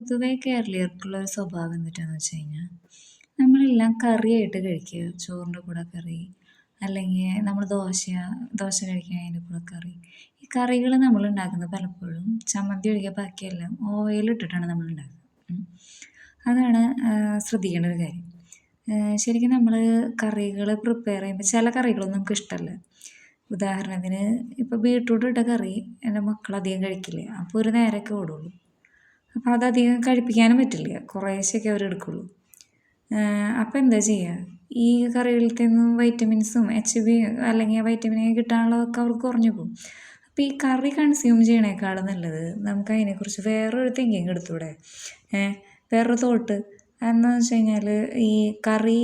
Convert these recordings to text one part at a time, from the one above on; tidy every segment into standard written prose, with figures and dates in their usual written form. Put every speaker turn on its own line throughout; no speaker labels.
പൊതുവേ കേരളീയർക്കുള്ള ഒരു സ്വഭാവം എന്തിട്ടാന്ന് വെച്ച് കഴിഞ്ഞാൽ നമ്മളെല്ലാം കറിയായിട്ട് കഴിക്കുക. ചോറിൻ്റെ കൂടെ കറി, അല്ലെങ്കിൽ നമ്മൾ ദോശ കഴിക്കുകയാണെങ്കിൽ അതിൻ്റെ കൂടെ കറി. ഈ കറികൾ നമ്മൾ ഉണ്ടാക്കുന്നത് പലപ്പോഴും ചമ്മന്തി ഒഴികെ ബാക്കിയെല്ലാം ഓയിലിട്ടിട്ടാണ് നമ്മൾ ഉണ്ടാക്കുക. ഉം. അതാണ് ശ്രദ്ധിക്കേണ്ട ഒരു കാര്യം. ശരിക്കും നമ്മൾ കറികൾ പ്രിപ്പയർ ചെയ്യുമ്പോൾ ചില കറികളൊന്നും നമുക്ക് ഇഷ്ടമല്ല. ഉദാഹരണത്തിന് ഇപ്പോൾ ബീട്രൂട്ട് ഇട്ട കറി എൻ്റെ മക്കൾ അധികം കഴിക്കില്ല. അപ്പോൾ ഒരു നേരമൊക്കെ ഓടുള്ളൂ. അപ്പോൾ അതധികം കഴിപ്പിക്കാനും പറ്റില്ല. കുറേശ്ശെയൊക്കെ അവരെടുക്കുള്ളൂ. അപ്പോൾ എന്താ ചെയ്യുക? ഈ കറികളിലത്തെ നിന്നും വൈറ്റമിൻസും അല്ലെങ്കിൽ വൈറ്റമിൻ എ കിട്ടാനുള്ളതൊക്കെ അവർക്ക് കുറഞ്ഞു പോകും. അപ്പോൾ ഈ കറി കൺസ്യൂം ചെയ്യണേക്കാളും നല്ലത് നമുക്ക് അതിനെക്കുറിച്ച് വേറൊരു തിങ്കിങ് എടുത്തൂടെ? വേറൊരു തോട്ട് എന്ന് വെച്ച് കഴിഞ്ഞാൽ ഈ കറി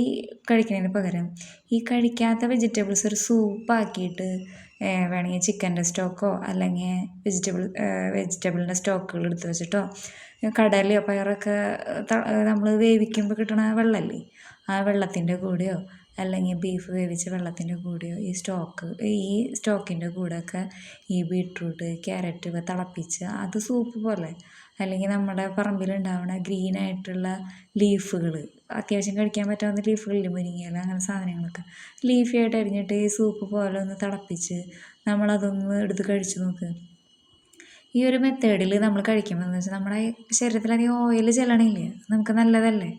കഴിക്കുന്നതിന് പകരം ഈ കഴിക്കാത്ത വെജിറ്റബിൾസ് ഒരു സൂപ്പാക്കിയിട്ട് വേണമെങ്കിൽ ചിക്കൻ്റെ സ്റ്റോക്കോ അല്ലെങ്കിൽ വെജിറ്റബിളിൻ്റെ സ്റ്റോക്കുകൾ എടുത്ത് വെച്ചിട്ടോ കടലയോ പയറൊക്കെ നമ്മൾ വേവിക്കുമ്പോൾ കിട്ടണ വെള്ളമല്ലേ, ആ വെള്ളത്തിൻ്റെ കൂടെയോ അല്ലെങ്കിൽ ബീഫ് വേവിച്ച വെള്ളത്തിൻ്റെ കൂടെയോ ഈ സ്റ്റോക്കിൻ്റെ കൂടെയൊക്കെ ഈ ബീട്രൂട്ട് ക്യാരറ്റ് ഒക്കെ തിളപ്പിച്ച് അത് സൂപ്പ് പോലെ, അല്ലെങ്കിൽ നമ്മുടെ പറമ്പിലുണ്ടാവുന്ന ഗ്രീനായിട്ടുള്ള ലീഫുകൾ, അത്യാവശ്യം കഴിക്കാൻ പറ്റാവുന്ന ലീഫുകളില്ലേ, മുരിങ്ങയില അങ്ങനെ സാധനങ്ങളൊക്കെ ലീഫി ആയിട്ട് അരിഞ്ഞിട്ട് ഈ സൂപ്പ് പോലെ ഒന്ന് തിളപ്പിച്ച് നമ്മളതൊന്ന് എടുത്ത് കഴിച്ച് നോക്ക്. ഈ ഒരു മെത്തേഡിൽ നമ്മൾ കഴിക്കുമ്പോൾ എന്ന് വെച്ചാൽ നമ്മുടെ ശരീരത്തിലധികം ഓയിൽ ചെല്ലണില്ല, നമുക്ക് നല്ലതല്ലേ.